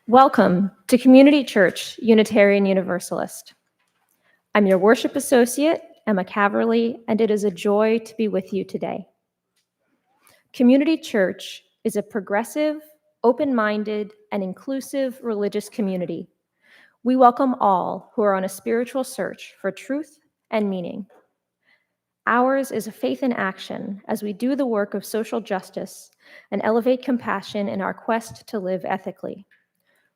Welcome to Community Church Unitarian Universalist. I'm your worship associate, Emma Caverly, and it is a joy to be with you today. Community Church is a progressive, open-minded, and inclusive religious community. We welcome all who are on a spiritual search for truth and meaning. Ours is a faith in action as we do the work of social justice and elevate compassion in our quest to live ethically,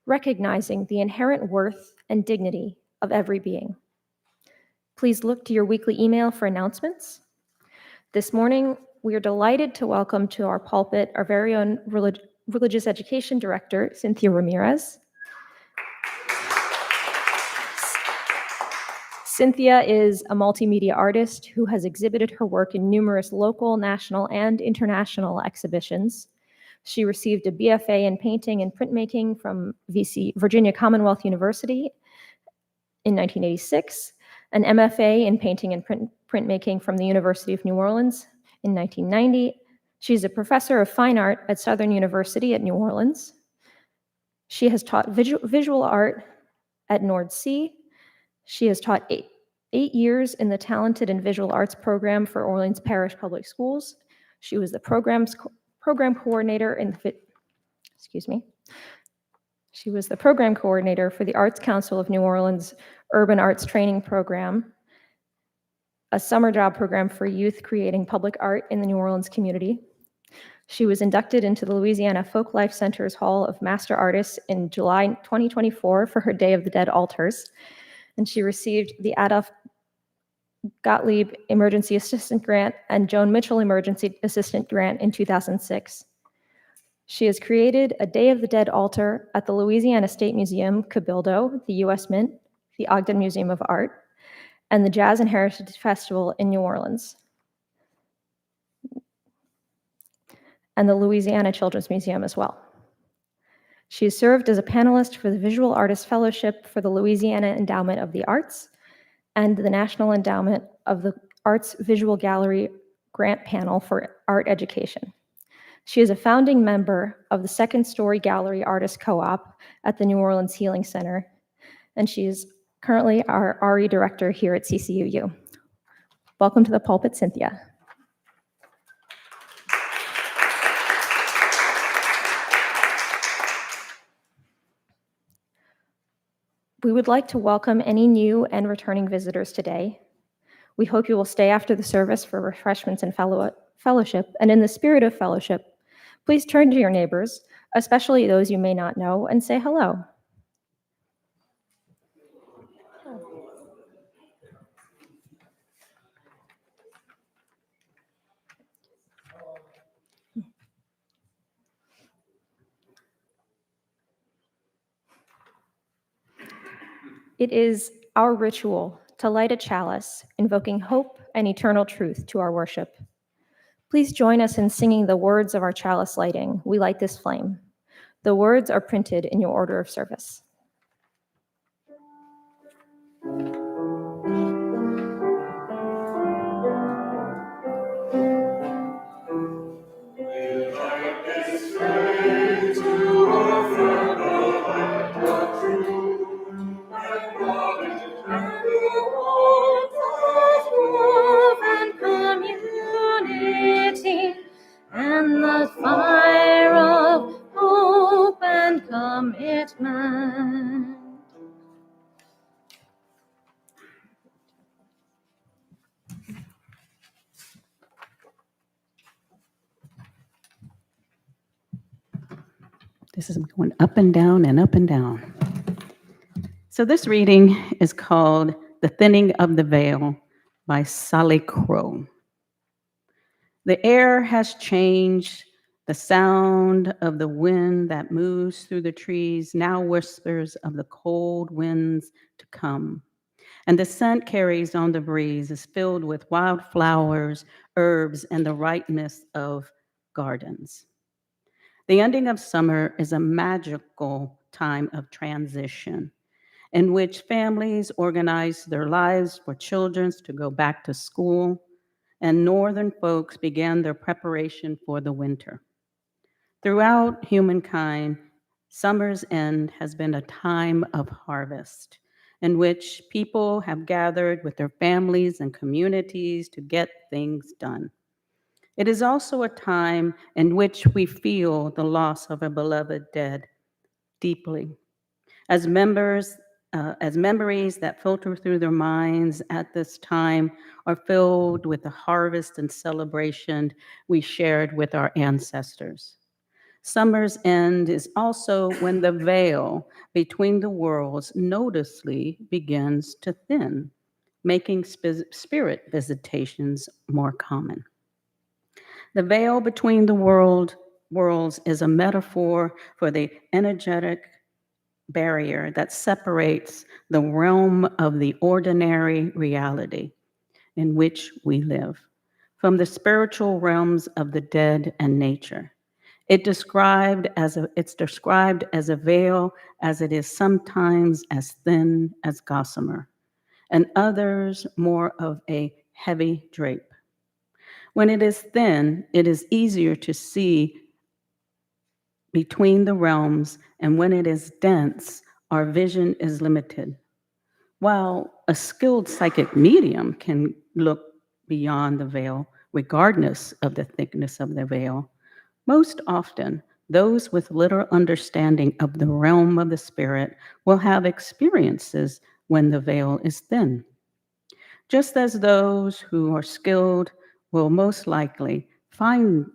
recognizing the inherent worth and dignity of every being. Please look to your weekly email for announcements. This morning, we are delighted to welcome to our pulpit our very own Religious Education Director, Cynthia Ramirez. Cynthia is a multimedia artist who has exhibited her work in numerous local, national, and international exhibitions. She received a BFA in painting and printmaking from Virginia Commonwealth University in 1986, an MFA in painting and printmaking from the University of New Orleans in 1990. She's a professor of fine art at Southern University at New Orleans. She has taught visual art at Nord C. She has taught eight years in the Talented and Visual Arts program for Orleans Parish Public Schools. She was the program coordinator in the She was the program coordinator for the Arts Council of New Orleans Urban Arts Training Program, a summer job program for youth creating public art in the New Orleans community. She was inducted into the Louisiana Folk Life Center's Hall of Master Artists in July 2024 for her Day of the Dead altars, and she received the Adolph Gottlieb Emergency Assistant Grant and Joan Mitchell Emergency Assistant Grant in 2006. She has created a Day of the Dead altar at the Louisiana State Museum, Cabildo, the U.S. Mint, the Ogden Museum of Art, and the Jazz and Heritage Festival in New Orleans, and the Louisiana Children's Museum as well. She has served as a panelist for the Visual Artist Fellowship for the Louisiana Endowment of the Arts and the National Endowment of the Arts Visual Gallery Grant Panel for Art Education. She is a founding member of the Second Story Gallery Artist Co-op at the New Orleans Healing Center, and she is currently our RE director here at CCUU. Welcome to the pulpit, Cynthia. We would like to welcome any new and returning visitors today. We hope you will stay after the service for refreshments and fellowship, and in the spirit of fellowship, please turn to your neighbors, especially those you may not know, and say hello. It is our ritual to light a chalice, invoking hope and eternal truth to our worship. Please join us in singing the words of our chalice lighting. We light this flame. The words are printed in your order of service. And the fire of hope and commitment. This is going up and down and up and down. So this reading is called The Thinning of the Veil by Sally Crow. The air has changed. The sound of the wind that moves through the trees now whispers of the cold winds to come. And the scent carries on the breeze is filled with wildflowers, herbs, and the ripeness of gardens. The ending of summer is a magical time of transition in which families organize their lives for children to go back to school, and northern folks began their preparation for the winter. Throughout humankind, Summer's End has been a time of harvest in which people have gathered with their families and communities to get things done. It is also a time in which we feel the loss of a beloved dead deeply. As memories that filter through their minds at this time are filled with the harvest and celebration we shared with our ancestors. Summer's End is also when the veil between the worlds noticeably begins to thin, making spirit visitations more common. The veil between the worlds is a metaphor for the energetic barrier that separates the realm of the ordinary reality in which we live from the spiritual realms of the dead and nature. It's described as a veil as it is sometimes as thin as gossamer, and others more of a heavy drape. When it is thin, it is easier to see between the realms, and when it is dense, our vision is limited. While a skilled psychic medium can look beyond the veil, regardless of the thickness of the veil, most often, those with little understanding of the realm of the spirit will have experiences when the veil is thin. Just as those who are skilled will most likely find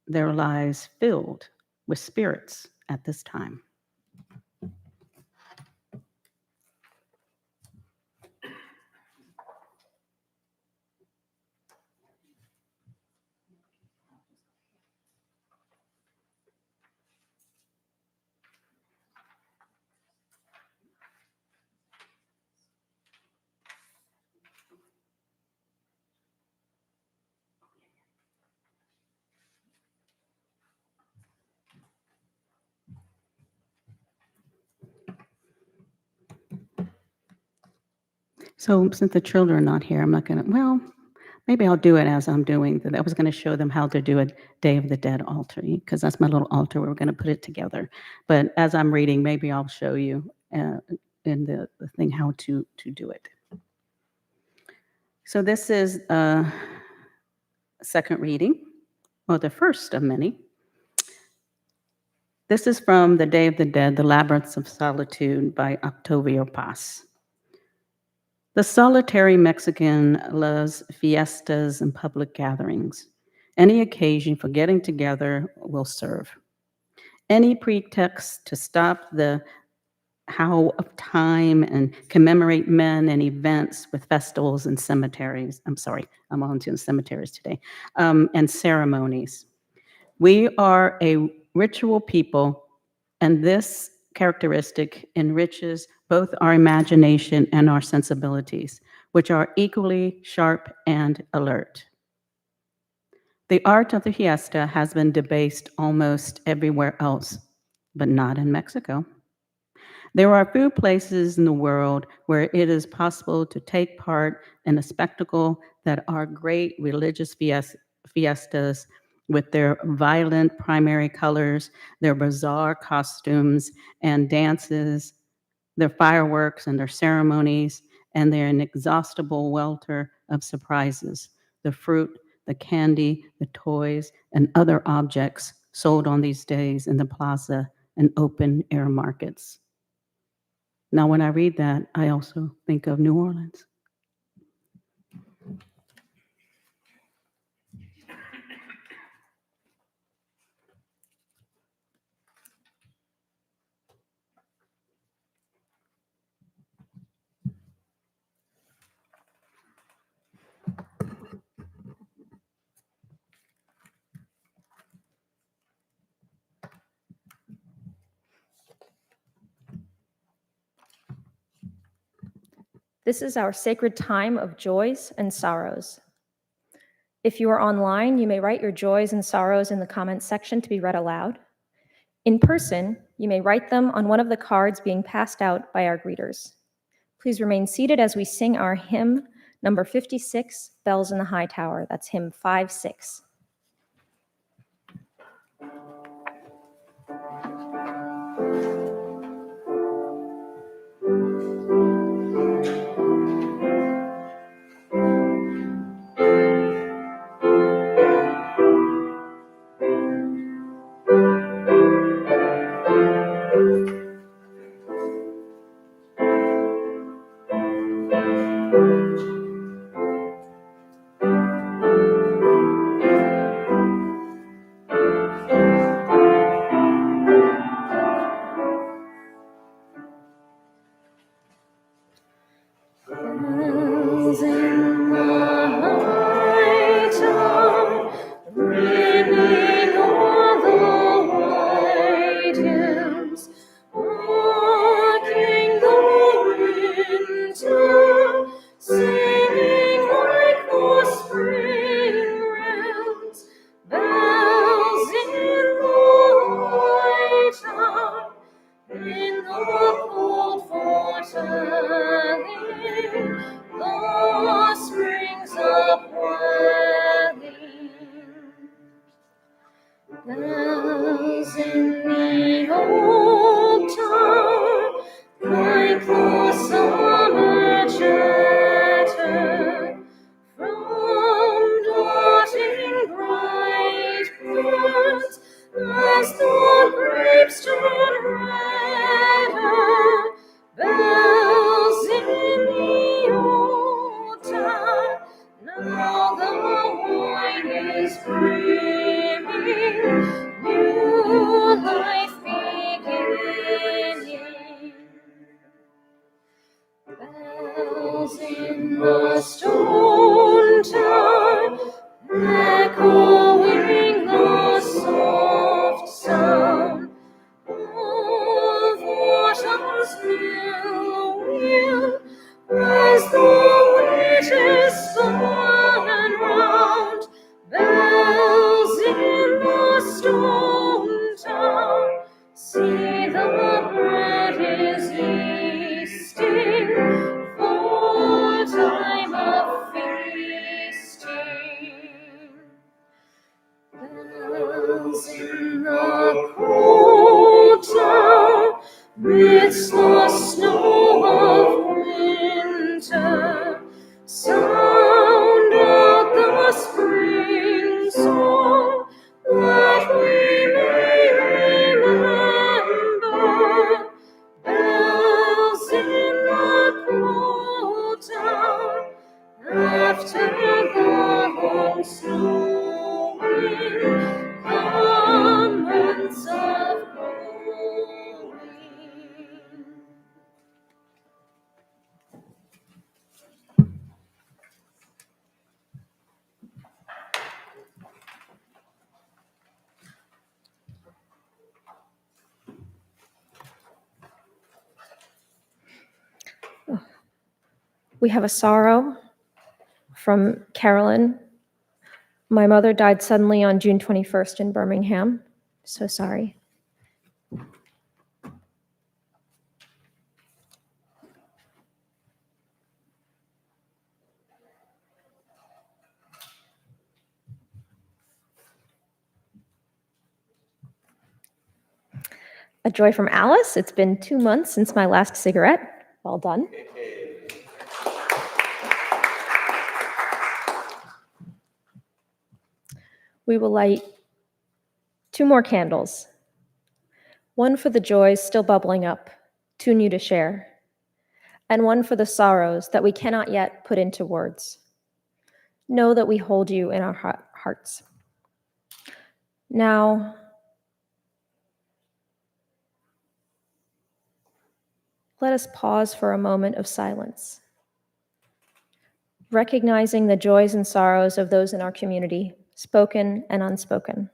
their lives filled with spirits at this time. So since the children are not here, I'm not going to, well, maybe I'll do it as I'm doing. I was going to show them how to do a Day of the Dead altar, because that's my little altar. We're going to put it together. But as I'm reading, maybe I'll show you in the thing how to do it. So this is a second reading, well, the first of many. This is from The Day of the Dead, The Labyrinths of Solitude by Octavio Paz. The solitary Mexican loves fiestas and public gatherings. Any occasion for getting together will serve. Any pretext to stop the how of time and commemorate men and events with festivals and cemeteries. I'm sorry, I'm on to the cemeteries today, and ceremonies. We are a ritual people, and this characteristic enriches both our imagination and our sensibilities, which are equally sharp and alert. The art of the fiesta has been debased almost everywhere else, but not in Mexico. There are few places in the world where it is possible to take part in a spectacle that are great religious fiestas with their violent primary colors, their bizarre costumes and dances, their fireworks and their ceremonies, and their inexhaustible welter of surprises, the fruit, the candy, the toys, and other objects sold on these days in the plaza and open air markets. Now, when I read that, I also think of New Orleans. This is our sacred time of joys and sorrows. If you are online, you may write your joys and sorrows in the comments section to be read aloud. In person, you may write them on one of the cards being passed out by our greeters. Please remain seated as we sing our hymn, number 56, Bells in the High Tower. That's hymn 5-6. Bells in the old town, like the summer chatter, from darting bright birds, as the grapes turn redder. Bells in the old town, now the wine is brimming, new life beginning. Bells in the stone town, echoing the soft sound of autumn's mill, as the wheat is spun round. Bells in the stone town, see the bread is yeasting for time of feasting. Bells in the cold town, midst the snow of winter, sound out the spring song that we may remember. Bells in the cold town, after the long snowing, come months of growing. We have a sorrow from Carolyn. My mother died suddenly on June 21st in Birmingham. So sorry. A joy from Alice. It's been 2 months since my last cigarette. Well done. We will light 2 more candles. One for the joys still bubbling up, too new to share, and one for the sorrows that we cannot yet put into words. Know that we hold you in our hearts. Now, let us pause for a moment of silence, recognizing the joys and sorrows of those in our community, spoken and unspoken.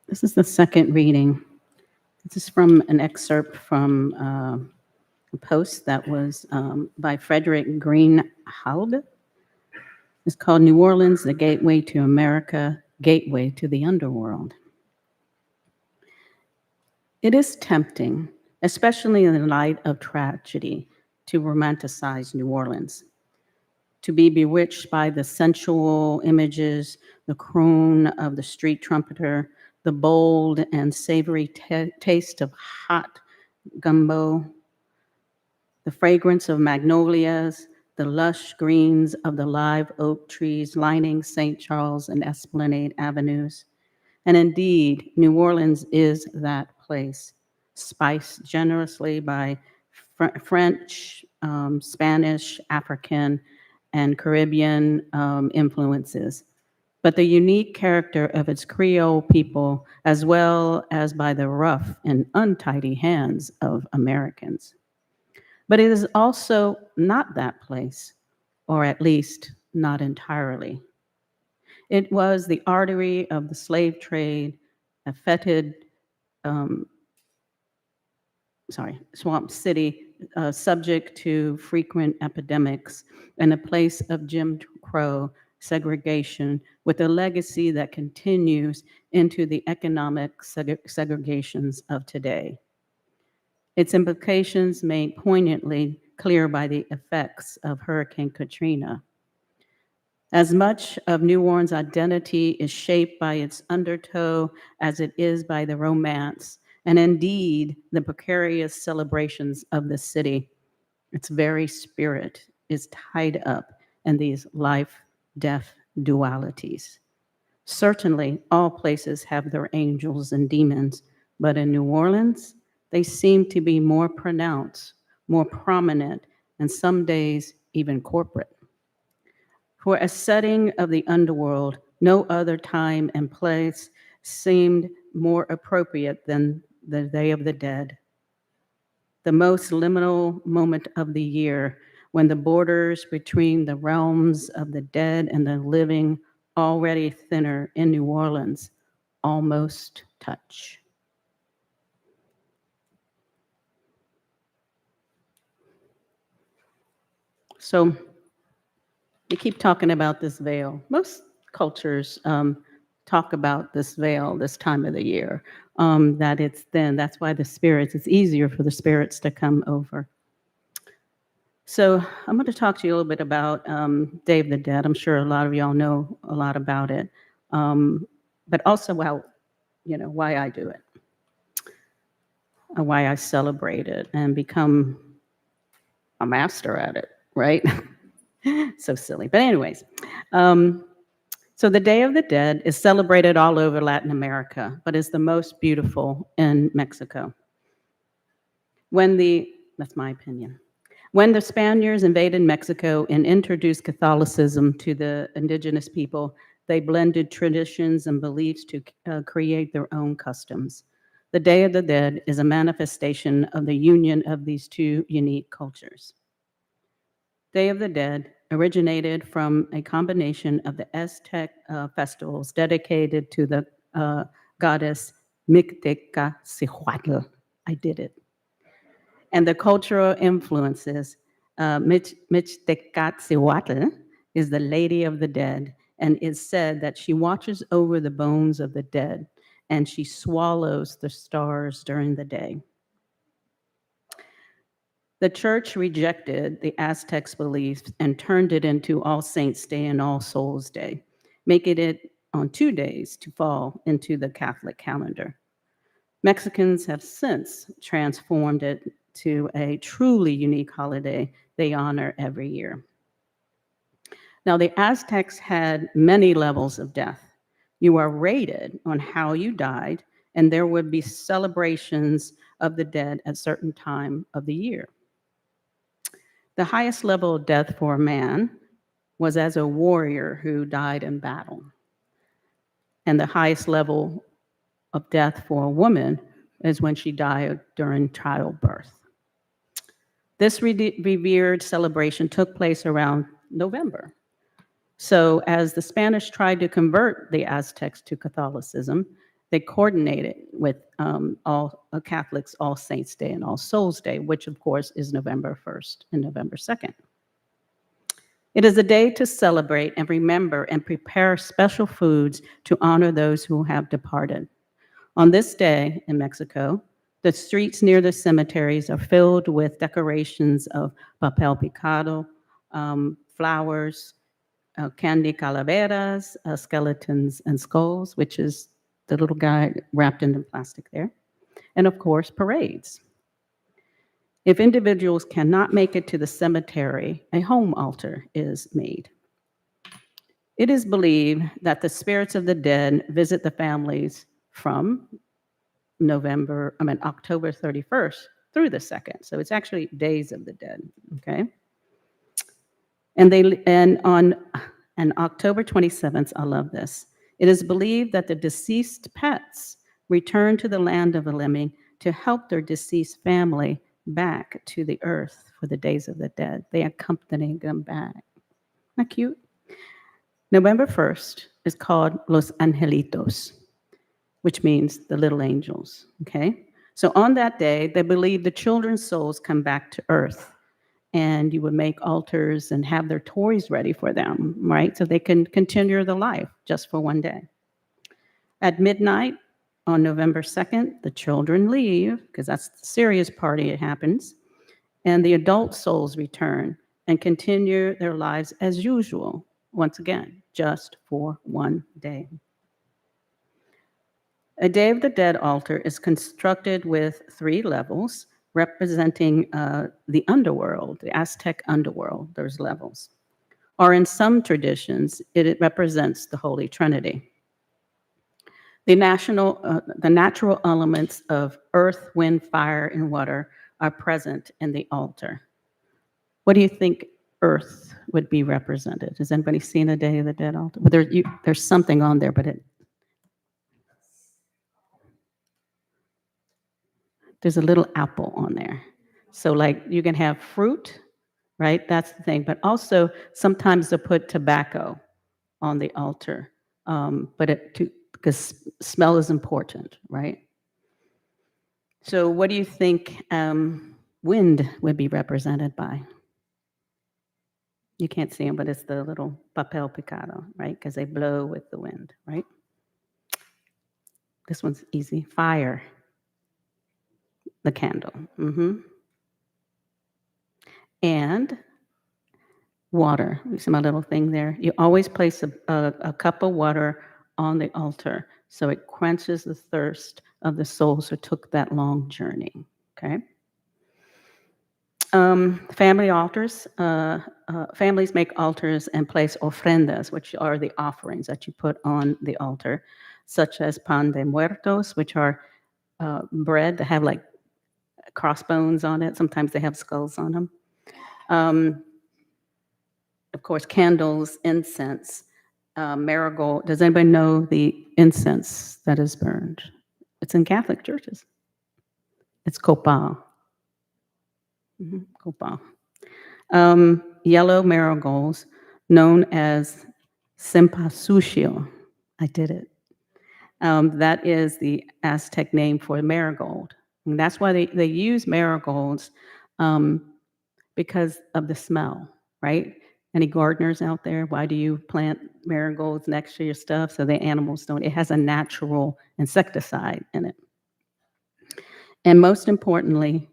This is the second reading. This is from an excerpt from a post that was by Frederick Greenhalgh. It's called New Orleans, the Gateway to America, Gateway to the Underworld. It is tempting, especially in the light of tragedy, to romanticize New Orleans, to be bewitched by the sensual images, the croon of the street trumpeter, the bold and savory taste of hot gumbo, the fragrance of magnolias, the lush greens of the live oak trees lining St. Charles and Esplanade avenues, And indeed, New Orleans is that place, spiced generously by French, Spanish, African, and Caribbean influences, but the unique character of its Creole people, as well as by the rough and untidy hands of Americans. But it is also not that place, or at least not entirely. It was the artery of the slave trade, a fetid, um, swamp city, subject to frequent epidemics, and a place of Jim Crow segregation with a legacy that continues into the economic segregations of today. Its implications made poignantly clear by the effects of Hurricane Katrina. As much of New Orleans' identity is shaped by its undertow as it is by the romance, and indeed the precarious celebrations of the city, its very spirit is tied up in these life-death dualities. Certainly, all places have their angels and demons, but in New Orleans, they seem to be more pronounced, more prominent, and some days even corporate. For a setting of the underworld, no other time and place seemed more appropriate than the Day of the Dead, the most liminal moment of the year when the borders between the realms of the dead and the living, already thinner in New Orleans, almost touch. So we keep talking about this veil. Most cultures talk about this veil this time of the year, that it's thin. That's why it's easier for the spirits to come over. So I'm going to talk to you a little bit about Day of the Dead. I'm sure a lot of y'all know a lot about it, but also why I do it, and why I celebrate it and become a master at it, right? So silly. But anyways, so the Day of the Dead is celebrated all over Latin America, but is the most beautiful in Mexico. That's my opinion. When the Spaniards invaded Mexico and introduced Catholicism to the indigenous people, they blended traditions and beliefs to create their own customs. The Day of the Dead is a manifestation of the union of these two unique cultures. Day of the Dead originated from a combination of the Aztec festivals dedicated to the goddess Mictecacihuatl. I did it. And the cultural influences. Mictecacihuatl is the Lady of the Dead, and it's said that she watches over the bones of the dead, and she swallows the stars during the day. The church rejected the Aztecs' beliefs and turned it into All Saints' Day and All Souls' Day, making it on 2 days to fall into the Catholic calendar. Mexicans have since transformed it to a truly unique holiday they honor every year. Now, the Aztecs had many levels of death. You are rated on how you died, and there would be celebrations of the dead at a certain time of the year. The highest level of death for a man was as a warrior who died in battle. And the highest level of death for a woman is when she died during childbirth. This revered celebration took place around November. So as the Spanish tried to convert the Aztecs to Catholicism, they coordinated with all Catholics' All Saints' Day and All Souls' Day, which of course is November 1st and November 2nd. It is a day to celebrate and remember and prepare special foods to honor those who have departed. On this day in Mexico, the streets near the cemeteries are filled with decorations of papel picado, flowers, candy calaveras, skeletons and skulls, which is the little guy wrapped in the plastic there, and of course, parades. If individuals cannot make it to the cemetery, a home altar is made. It is believed that the spirits of the dead visit the families from October 31st through the 2nd. So it's actually days of the dead, okay? And on October 27th, I love this. It is believed that the deceased pets return to the land of the living to help their deceased family back to the earth for the days of the dead. They accompany them back. Isn't that cute? November 1st is called Los Angelitos, which means the little angels, okay? So on that day, they believe the children's souls come back to earth, and you would make altars and have their toys ready for them, right? So they can continue the life just for one day. At midnight on November 2nd, the children leave, because that's the serious party it happens, and the adult souls return and continue their lives as usual, once again, just for one day. A Day of the Dead altar is constructed with 3 levels representing the underworld, the Aztec underworld. There's levels. Or in some traditions, it represents the Holy Trinity. The natural elements of earth, wind, fire, and water are present in the altar. What do you think earth would be represented? Has anybody seen a Day of the Dead altar? Well, there's something on there, but there's a little apple on there. So like you can have fruit, right? That's the thing. But also sometimes they'll put tobacco on the altar, because smell is important, right? So what do you think wind would be represented by? You can't see them, but it's the little papel picado, right? Because they blow with the wind, right? This one's easy. Fire. The candle. And water. You see my little thing there? You always place a cup of water on the altar so it quenches the thirst of the souls who took that long journey, okay? Family altars. Families make altars and place ofrendas, which are the offerings that you put on the altar, such as pan de muertos, which are bread that have like crossbones on it. Sometimes they have skulls on them. Of course, candles, incense, marigold. Does anybody know the incense that is burned? It's in Catholic churches. It's copal. Copal. Yellow marigolds, known as cempasúchil. I did it. That is the Aztec name for marigold. And that's why they use marigolds, because of the smell, right? Any gardeners out there? Why do you plant marigolds next to your stuff so the animals don't? It has a natural insecticide in it. And most importantly,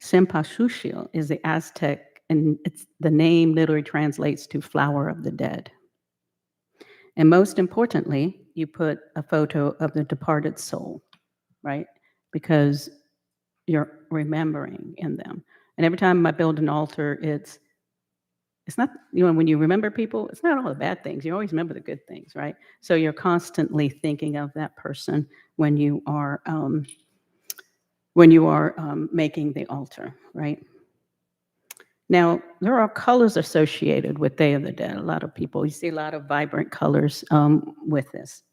cempasúchil is the Aztec, and the name literally translates to flower of the dead. And most importantly, you put a photo of the departed soul, right? Because you're remembering in them. And every time I build an altar, it's not, when you remember people, it's not all the bad things. You always remember the good things, right? So you're constantly thinking of that person when you are making the altar, right? Now, there are colors associated with Day of the Dead. A lot of people, you see a lot of vibrant colors with this.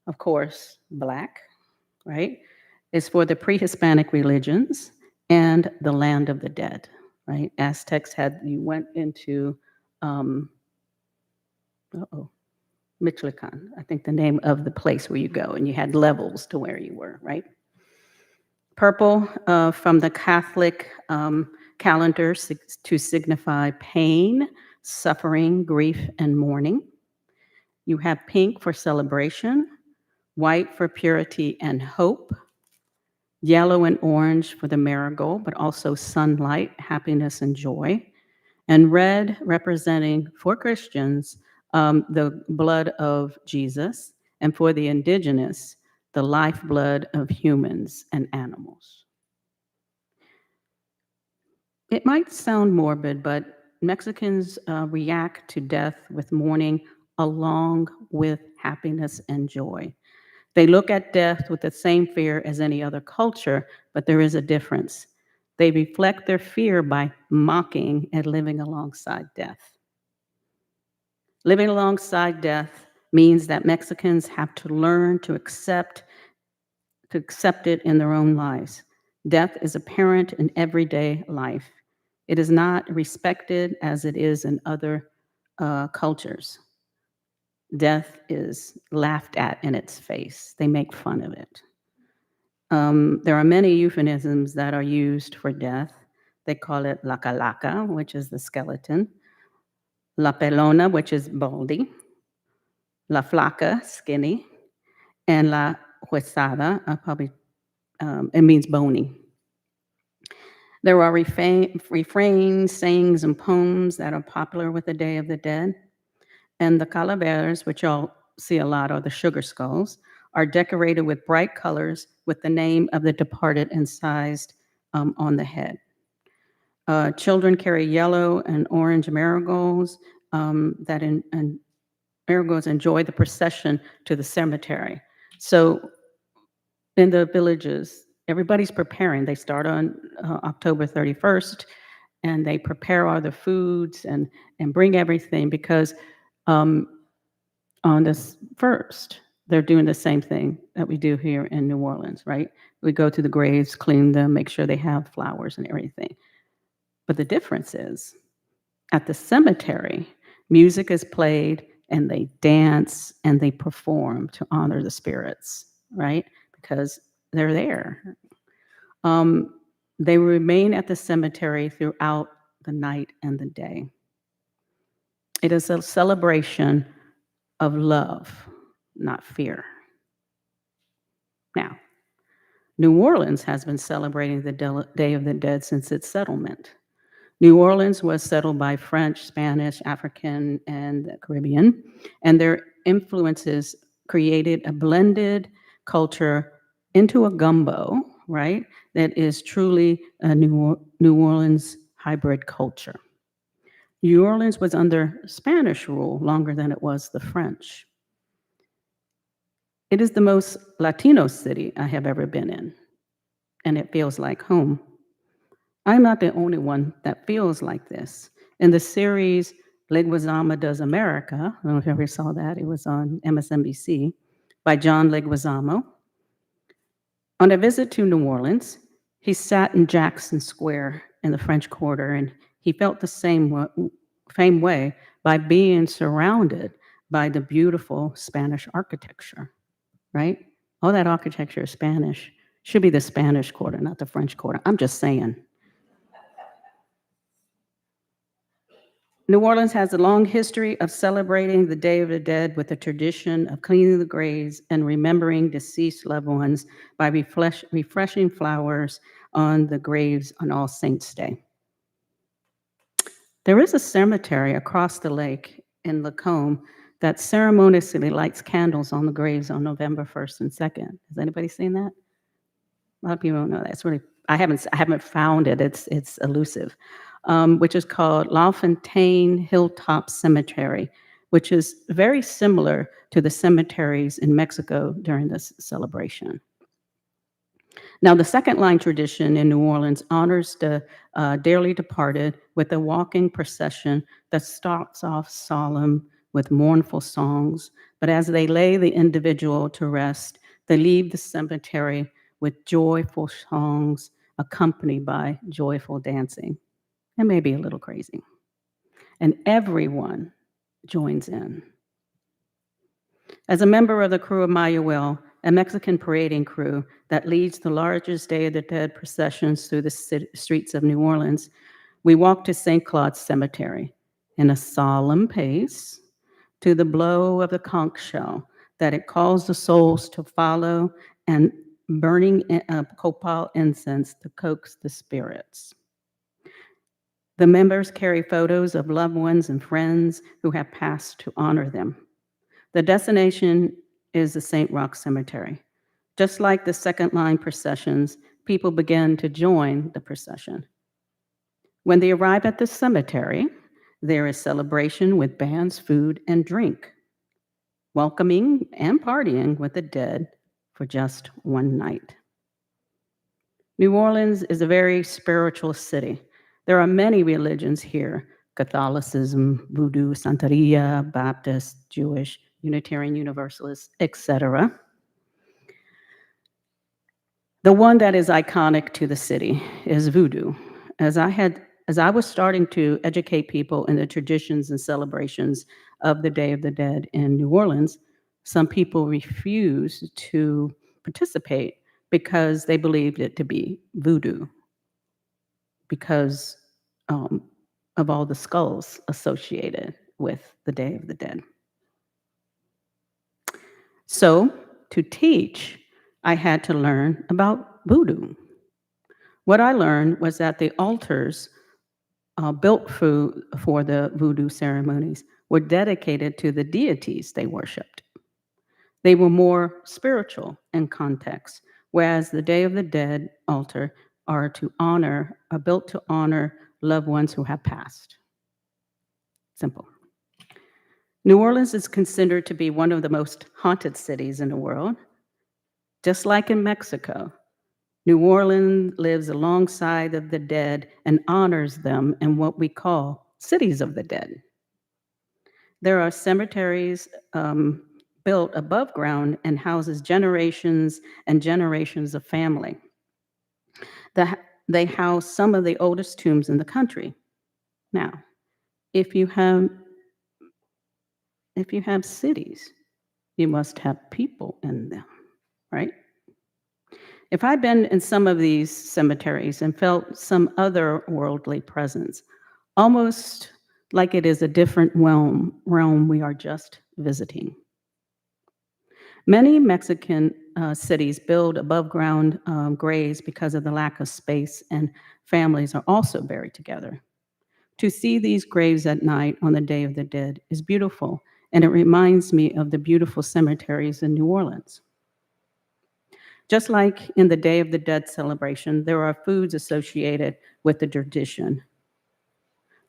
Of course, black, right, is for the pre-Hispanic religions and the land of the dead, right? Aztecs you went into, Michoacan, I think the name of the place where you go, and you had levels to where you were, right? Purple from the Catholic calendar to signify pain, suffering, grief, and mourning. You have pink for celebration, white for purity and hope, yellow and orange for the marigold, but also sunlight, happiness, and joy, and red representing, for Christians, the blood of Jesus, and for the indigenous, the lifeblood of humans and animals. It might sound morbid, but Mexicans react to death with mourning along with happiness and joy. They look at death with the same fear as any other culture, but there is a difference. They reflect their fear by mocking and living alongside death. Living alongside death means that Mexicans have to learn to accept it in their own lives. Death is apparent in everyday life. It is not respected as it is in other cultures. Death is laughed at in its face. They make fun of it. There are many euphemisms that are used for death. They call it la calaca, which is the skeleton, la pelona, which is baldy, la flaca, skinny, and la huesada, it means bony. There are refrains, sayings, and poems that are popular with the Day of the Dead. And the calaveras, which y'all see a lot, are the sugar skulls, are decorated with bright colors with the name of the departed incised on the head. Children carry yellow and orange marigolds marigolds enjoy the procession to the cemetery. So in the villages, everybody's preparing. They start on October 31st, and they prepare all the foods and bring everything because on this first, they're doing the same thing that we do here in New Orleans, right? We go to the graves, clean them, make sure they have flowers and everything. But the difference is, at the cemetery, music is played and they dance and they perform to honor the spirits, right? Because they're there. They remain at the cemetery throughout the night and the day. It is a celebration of love, not fear. Now, New Orleans has been celebrating the Day of the Dead since its settlement. New Orleans was settled by French, Spanish, African, and the Caribbean, and their influences created a blended culture into a gumbo, right? That is truly a New Orleans hybrid culture. New Orleans was under Spanish rule longer than it was the French. It is the most Latino city I have ever been in, and it feels like home. I'm not the only one that feels like this. In the series Leguizamo Does America, I don't know if you ever saw that, it was on MSNBC, by John Leguizamo. On a visit to New Orleans, he sat in Jackson Square in the French Quarter, and he felt the same way by being surrounded by the beautiful Spanish architecture, right? All that architecture is Spanish. Should be the Spanish Quarter, not the French Quarter. I'm just saying. New Orleans has a long history of celebrating the Day of the Dead with a tradition of cleaning the graves and remembering deceased loved ones by refreshing flowers on the graves on All Saints' Day. There is a cemetery across the lake in Lacombe that ceremoniously lights candles on the graves on November 1st and 2nd. Has anybody seen that? A lot of people don't know that. It's really, I haven't found it. It's elusive. Which is called La Fontaine Hilltop Cemetery, which is very similar to the cemeteries in Mexico during this celebration. Now, the second line tradition in New Orleans honors the dearly departed with a walking procession that starts off solemn with mournful songs, but as they lay the individual to rest, they leave the cemetery with joyful songs accompanied by joyful dancing. It may be a little crazy. And everyone joins in. As a member of the crew of Mayuel, a Mexican parading crew that leads the largest Day of the Dead processions through the streets of New Orleans, we walk to St. Claude's Cemetery in a solemn pace to the blow of the conch shell that it calls the souls to follow and burning copal incense to coax the spirits. The members carry photos of loved ones and friends who have passed to honor them. The destination is the St. Roch Cemetery. Just like the second line processions, people begin to join the procession. When they arrive at the cemetery, There is celebration with bands, food, and drink, welcoming and partying with the dead for just one night. New Orleans is a very spiritual city. There are many religions here: Catholicism, Voodoo, Santeria, Baptist, Jewish, Unitarian Universalist, etc. The one that is iconic to the city is Voodoo. As I was starting to educate people in the traditions and celebrations of the Day of the Dead in New Orleans, some people refused to participate because they believed it to be voodoo, because of all the skulls associated with the Day of the Dead. So, to teach, I had to learn about voodoo. What I learned was that the altars built for the voodoo ceremonies were dedicated to the deities they worshiped. They were more spiritual in context, whereas the Day of the Dead altar are built to honor loved ones who have passed. Simple. New Orleans is considered to be one of the most haunted cities in the world. Just like in Mexico, New Orleans lives alongside of the dead and honors them in what we call cities of the dead. There are cemeteries built above ground and houses generations and generations of family. They house some of the oldest tombs in the country. Now, if you have cities, you must have people in them, right? If I'd been in some of these cemeteries and felt some otherworldly presence, almost like it is a different realm we are just visiting. Many Mexican cities build above ground graves because of the lack of space, and families are also buried together. To see these graves at night on the Day of the Dead is beautiful, and it reminds me of the beautiful cemeteries in New Orleans. Just like in the Day of the Dead celebration, there are foods associated with the tradition.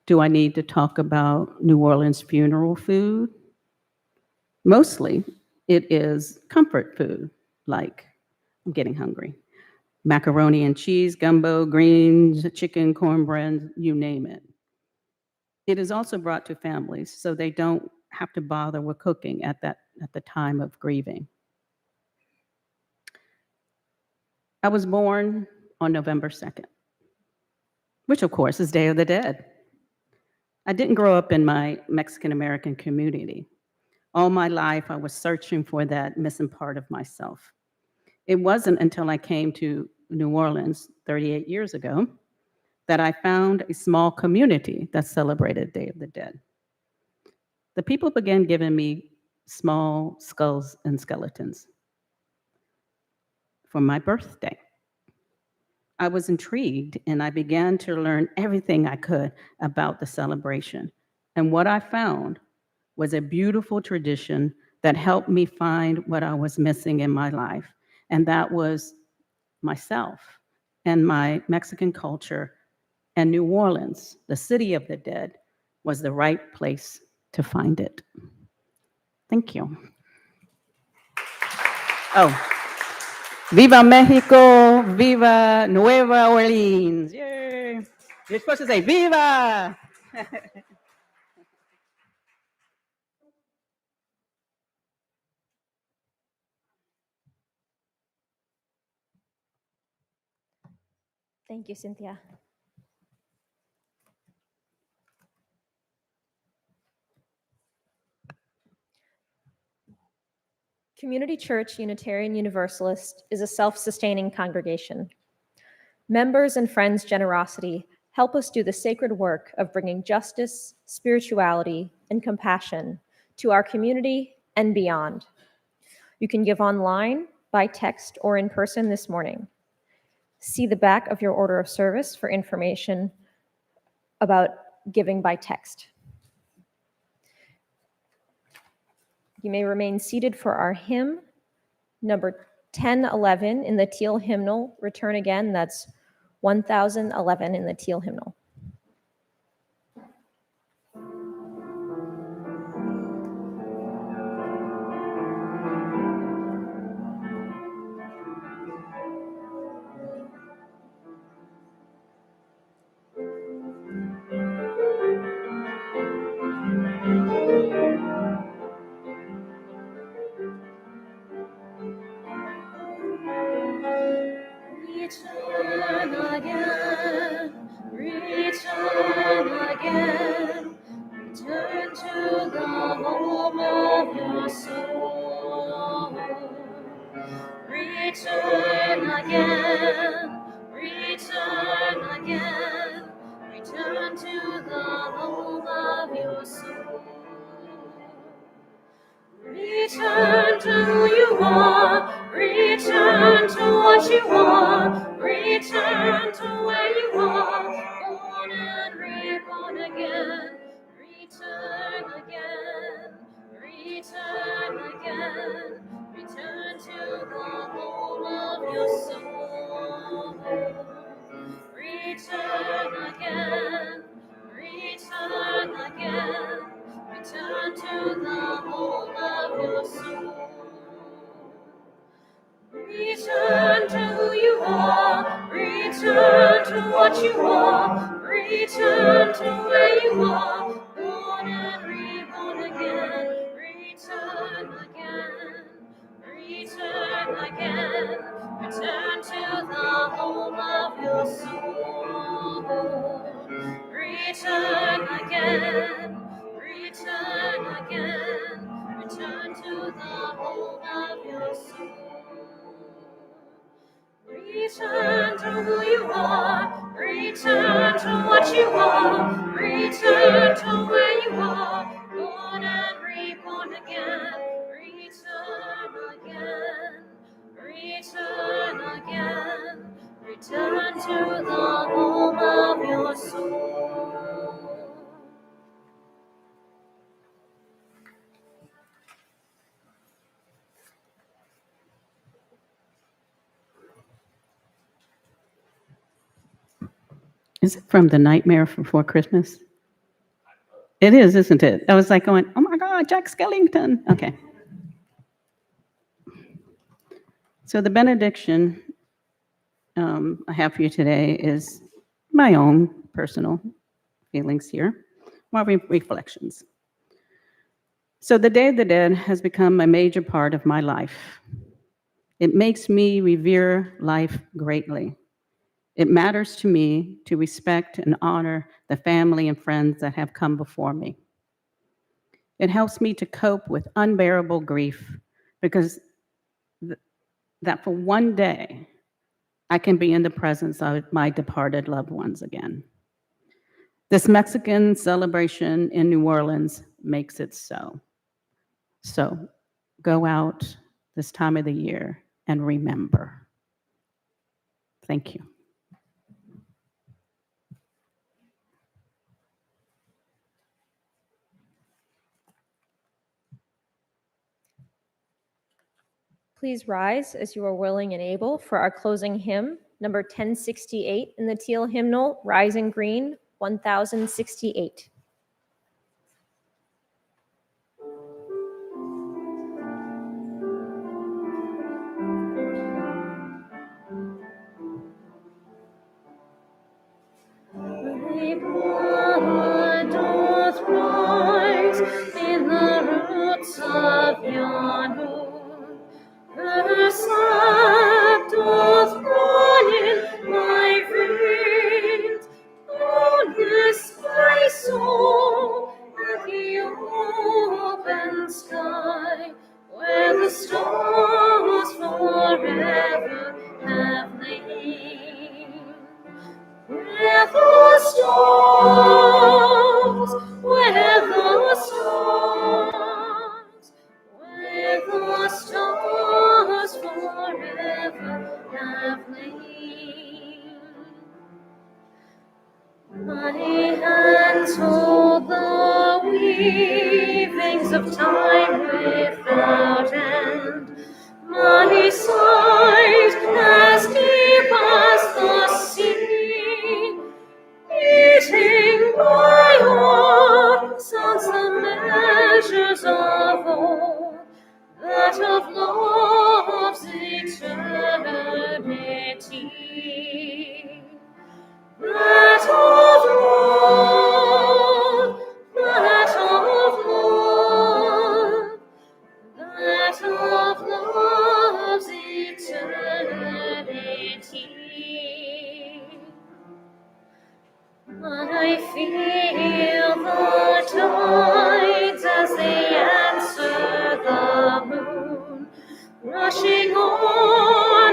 Do I need to talk about New Orleans funeral food? Mostly, it is comfort food, like, I'm getting hungry, macaroni and cheese, gumbo, greens, chicken, cornbread, you name it. It is also brought to families, so they don't have to bother with cooking at the time of grieving. I was born on November 2nd, which of course is Day of the Dead. I didn't grow up in my Mexican American community. All my life, I was searching for that missing part of myself. It wasn't until I came to New Orleans 38 years ago that I found a small community that celebrated Day of the Dead. The people began giving me small skulls and skeletons for my birthday. I was intrigued, and I began to learn everything I could about the celebration. And what I found was a beautiful tradition that helped me find what I was missing in my life, and that was myself and my Mexican culture. And New Orleans, the city of the dead, was the right place to find it. Thank you. Oh, Viva Mexico, Viva Nueva Orleans. Yay. You're supposed to say Viva. Thank you, Cynthia. Community Church Unitarian Universalist is a self-sustaining congregation. Members and friends' generosity help us do the sacred work of bringing justice, spirituality, and compassion to our community and beyond. You can give online, by text, or in person this morning. See the back of your order of service for information about giving by text. You may remain seated for our hymn, number 1011 in the teal hymnal. Return again, that's 1011 in the teal hymnal. return again, return again, return to the home of your soul. Return to who you are, return to what you are, return to where you are, born and reborn again, return again, return again, return to the home of your soul. Return again, return again, return to the home of your soul. Return to who you are, return to what you are, return to where you are, born and reborn again, return again, return again, return to the home of your soul. Return again, return again, return to the home of your soul. Return to who you are, return to what you are, return to where you are, born and reborn again, return again, return again, return to the home of your soul. Is it from The Nightmare Before Christmas? It is, isn't it? I was like going, oh my God, Jack Skellington. Okay. So the benediction I have for you today is my own personal feelings here, more reflections. So the Day of the Dead has become a major part of my life. It makes me revere life greatly. It matters to me to respect and honor the family and friends that have come before me. It helps me to cope with unbearable grief because that for one day, I can be in the presence of my departed loved ones again. This Mexican celebration in New Orleans makes it so. So go out this time of the year and remember. Thank you. Please rise as you are willing and able for our closing hymn, number 1068 in the teal hymnal, Rising Green, 1068. The blood doth rise in the roots of yon wood. Her sap doth run in my veins. Oh, yes, my soul, at the open sky, where the stars forever have lain. Where the stars, where the stars, where the stars forever have lain. My hands hold the weavings of time without end. My sight as deep as the sea, beating my heart sounds the measures of old, that of love's eternity. That of love, that of love, that of love's eternity. I feel the tides as they answer the moon, rushing on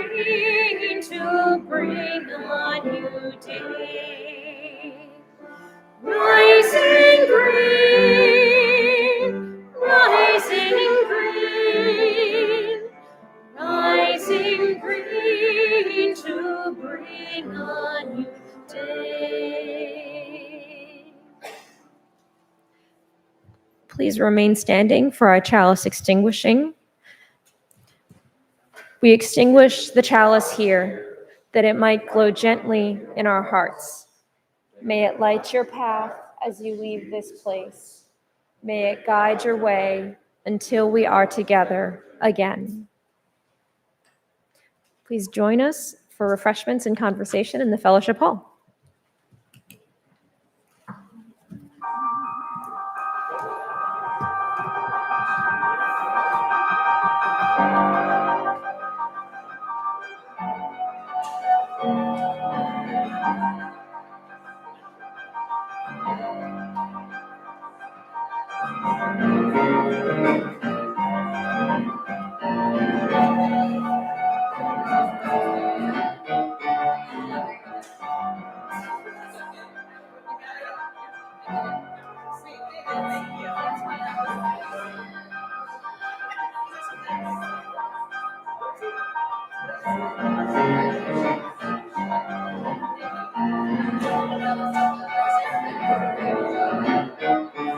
green to bring a new day. Rising green, rising green, rising green to bring a new day. Please remain standing for our chalice extinguishing. We extinguish the chalice here, that it might glow gently in our hearts. May it light your path as you leave this place. May it guide your way until we are together again. Please join us for refreshments and conversation in the fellowship hall.